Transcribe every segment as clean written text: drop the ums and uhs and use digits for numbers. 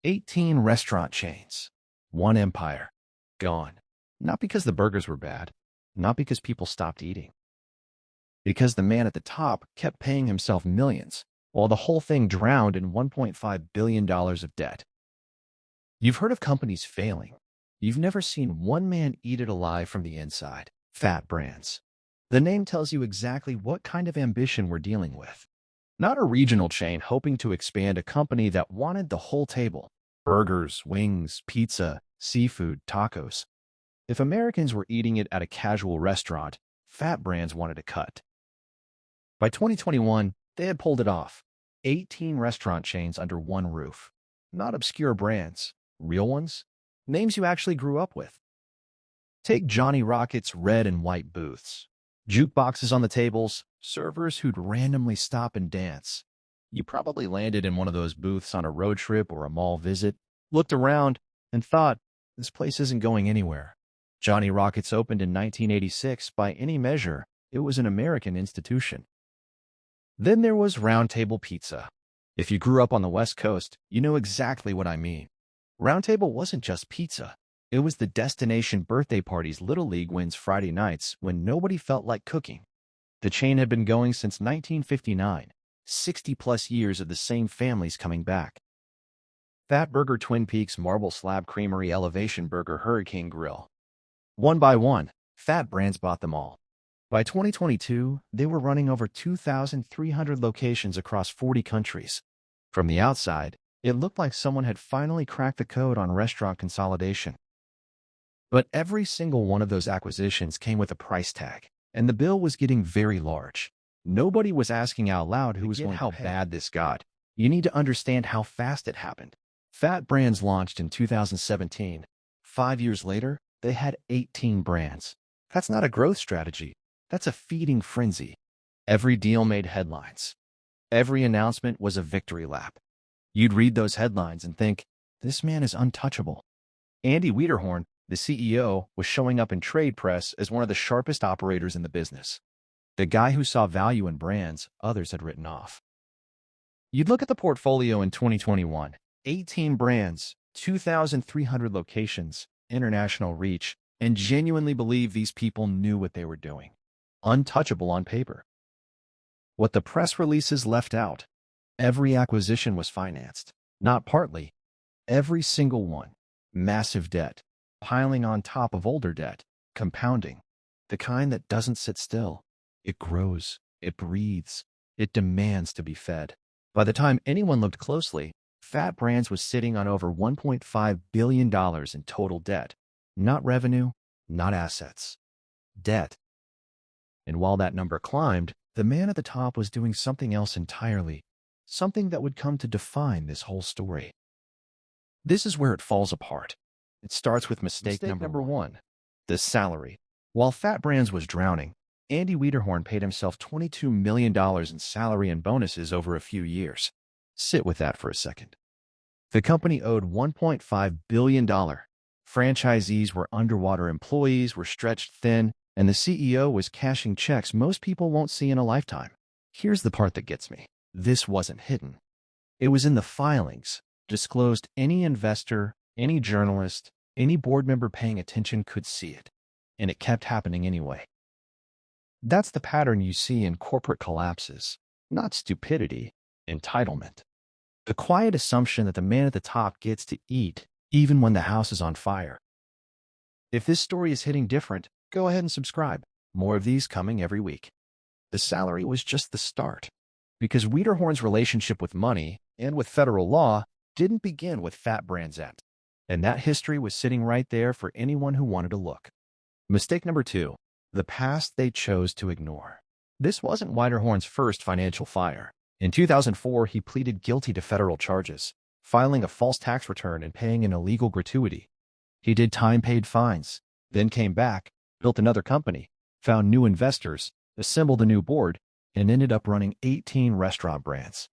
18 restaurant chains. One empire. Gone. Not because the burgers were bad. Not because people stopped eating. Because the man at the top kept paying himself millions, while the whole thing drowned in $1.5 billion of debt. You've heard of companies failing. You've never seen one man eat it alive from the inside. Fat Brands. The name tells you exactly what kind of ambition we're dealing with. Not a regional chain hoping to expand, a company that wanted the whole table. Burgers, wings, pizza, seafood, tacos. If Americans were eating it at a casual restaurant, Fat Brands wanted a cut. By 2021, they had pulled it off. 18 restaurant chains under one roof. Not obscure brands, real ones, names you actually grew up with. Take Johnny Rocket's red and white booths. Jukeboxes on the tables, servers who'd randomly stop and dance. You probably landed in one of those booths on a road trip or a mall visit, looked around, and thought, this place isn't going anywhere. Johnny Rockets opened in 1986. By any measure, it was an American institution. Then there was Round Table Pizza. If you grew up on the West Coast, you know exactly what I mean. Round Table wasn't just pizza. It was the destination birthday parties, Little League wins Friday nights when nobody felt like cooking. The chain had been going since 1959, 60-plus years of the same families coming back. Fat Burger, Twin Peaks, Marble Slab Creamery, Elevation Burger, Hurricane Grill. One by one, Fat Brands bought them all. By 2022, they were running over 2,300 locations across 40 countries. From the outside, it looked like someone had finally cracked the code on restaurant consolidation. But every single one of those acquisitions came with a price tag, and the bill was getting very large. Nobody was asking out loud who was going to pay. How bad this got. You need to understand how fast it happened. Fat Brands launched in 2017. 5 years later, they had 18 brands. That's not a growth strategy. That's a feeding frenzy. Every deal made headlines. Every announcement was a victory lap. You'd read those headlines and think, this man is untouchable. Andy Wiederhorn, the CEO, was showing up in trade press as one of the sharpest operators in the business. The guy who saw value in brands others had written off. You'd look at the portfolio in 2021, 18 brands, 2,300 locations, international reach, and genuinely believe these people knew what they were doing. Untouchable on paper. What the press releases left out, every acquisition was financed, not partly, every single one. Massive debt, piling on top of older debt, compounding, the kind that doesn't sit still. It grows, it breathes, it demands to be fed. By the time anyone looked closely, Fat Brands was sitting on over $1.5 billion in total debt. Not revenue, not assets. Debt. And while that number climbed, the man at the top was doing something else entirely, something that would come to define this whole story. This is where it falls apart. It starts with mistake number one, the salary. While Fat Brands was drowning, Andy Wiederhorn paid himself $22 million in salary and bonuses over a few years. Sit with that for a second. The company owed $1.5 billion. Franchisees were underwater, employees were stretched thin, and the CEO was cashing checks most people won't see in a lifetime. Here's the part that gets me. This wasn't hidden. It was in the filings, disclosed. Any investor, any journalist, any board member paying attention could see it. And it kept happening anyway. That's the pattern you see in corporate collapses. Not stupidity, entitlement. The quiet assumption that the man at the top gets to eat even when the house is on fire. If this story is hitting different, go ahead and subscribe. More of these coming every week. The salary was just the start. Because Wiederhorn's relationship with money and with federal law didn't begin with Fat Brands Act. And that history was sitting right there for anyone who wanted to look. Mistake number two, the past they chose to ignore. This wasn't Wiederhorn's first financial fire. In 2004, he pleaded guilty to federal charges, filing a false tax return and paying an illegal gratuity. He did time, paid fines, then came back, built another company, found new investors, assembled a new board, and ended up running 18 restaurant brands.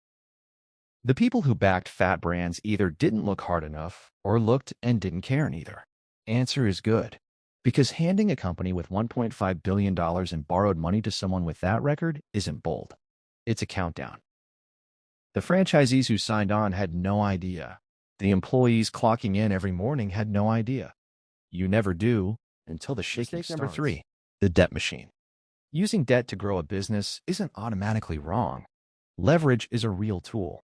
The people who backed Fat Brands either didn't look hard enough or looked and didn't care neither. Answer is good. Because handing a company with $1.5 billion in borrowed money to someone with that record isn't bold. It's a countdown. The franchisees who signed on had no idea. The employees clocking in every morning had no idea. You never do until the shaking Mistake starts. number 3. The debt machine. Using debt to grow a business isn't automatically wrong. Leverage is a real tool.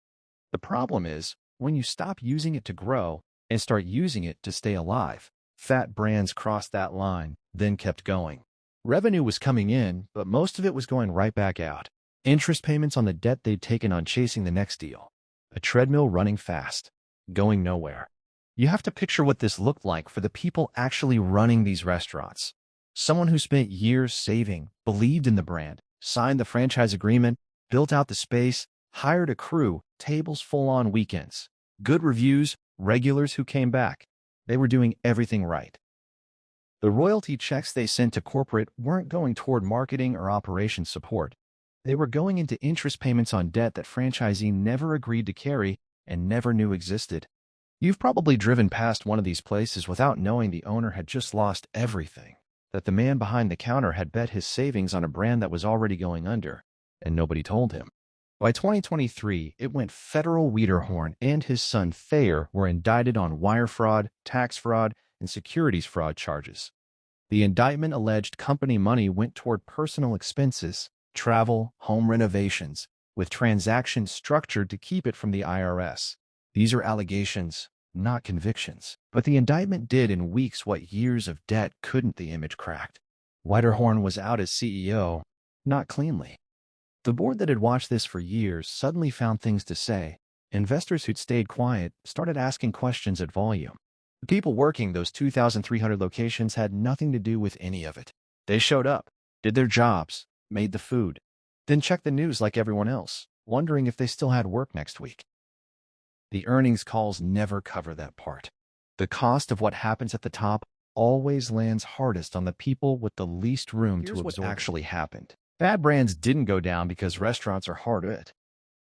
The problem is when you stop using it to grow and start using it to stay alive. Fat brands crossed that line, then kept going. Revenue was coming in, but most of it was going right back out. Interest payments on the debt they'd taken on chasing the next deal. A treadmill running fast, going nowhere. You have to picture what this looked like for the people actually running these restaurants. Someone who spent years saving, believed in the brand, signed the franchise agreement, built out the space, hired a crew, tables full on weekends. Good reviews, regulars who came back. They were doing everything right. The royalty checks they sent to corporate weren't going toward marketing or operations support. They were going into interest payments on debt that franchisee never agreed to carry and never knew existed. You've probably driven past one of these places without knowing the owner had just lost everything, that the man behind the counter had bet his savings on a brand that was already going under, and nobody told him. By 2023, it went federal. Wiederhorn and his son Thayer were indicted on wire fraud, tax fraud, and securities fraud charges. The indictment alleged company money went toward personal expenses, travel, home renovations, with transactions structured to keep it from the IRS. These are allegations, not convictions. But the indictment did in weeks what years of debt couldn't. The image cracked. Wiederhorn was out as CEO, not cleanly. The board that had watched this for years suddenly found things to say. Investors who'd stayed quiet started asking questions at volume. The people working those 2,300 locations had nothing to do with any of it. They showed up, did their jobs, made the food, then checked the news like everyone else, wondering if they still had work next week. The earnings calls never cover that part. The cost of what happens at the top always lands hardest on the people with the least room to absorb what actually happened. Bad brands didn't go down because restaurants are hard hit.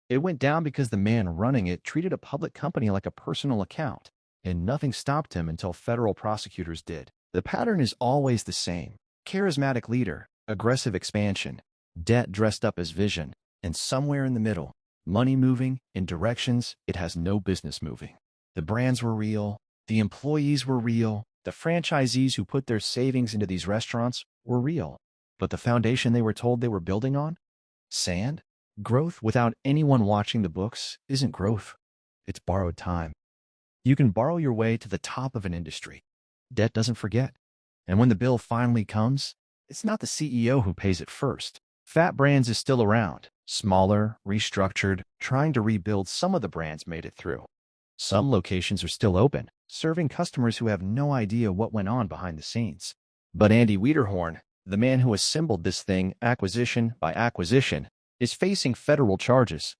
It went down because the man running it treated a public company like a personal account, and nothing stopped him until federal prosecutors did. The pattern is always the same. Charismatic leader, aggressive expansion, debt dressed up as vision, and somewhere in the middle, money moving in directions it has no business moving. The brands were real, the employees were real, the franchisees who put their savings into these restaurants were real. But the foundation they were told they were building on? Sand? Growth without anyone watching the books isn't growth. It's borrowed time. You can borrow your way to the top of an industry. Debt doesn't forget. And when the bill finally comes, it's not the CEO who pays it first. Fat Brands is still around, smaller, restructured, trying to rebuild. Some of the brands made it through. Some locations are still open, serving customers who have no idea what went on behind the scenes. But Andy Wiederhorn, the man who assembled this thing acquisition by acquisition, is facing federal charges.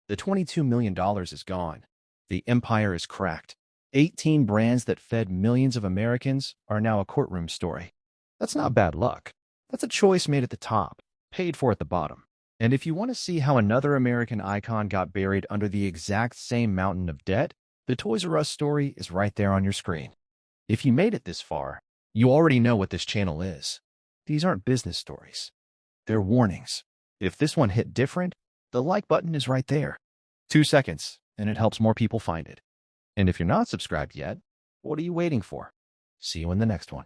The $22 million is gone. The empire is cracked. 18 brands that fed millions of Americans are now a courtroom story. That's not bad luck. That's a choice made at the top, paid for at the bottom. And if you want to see how another American icon got buried under the exact same mountain of debt, the Toys R Us story is right there on your screen. If you made it this far, you already know what this channel is. These aren't business stories. They're warnings. If this one hit different, the like button is right there. 2 seconds, and it helps more people find it. And if you're not subscribed yet, what are you waiting for? See you in the next one.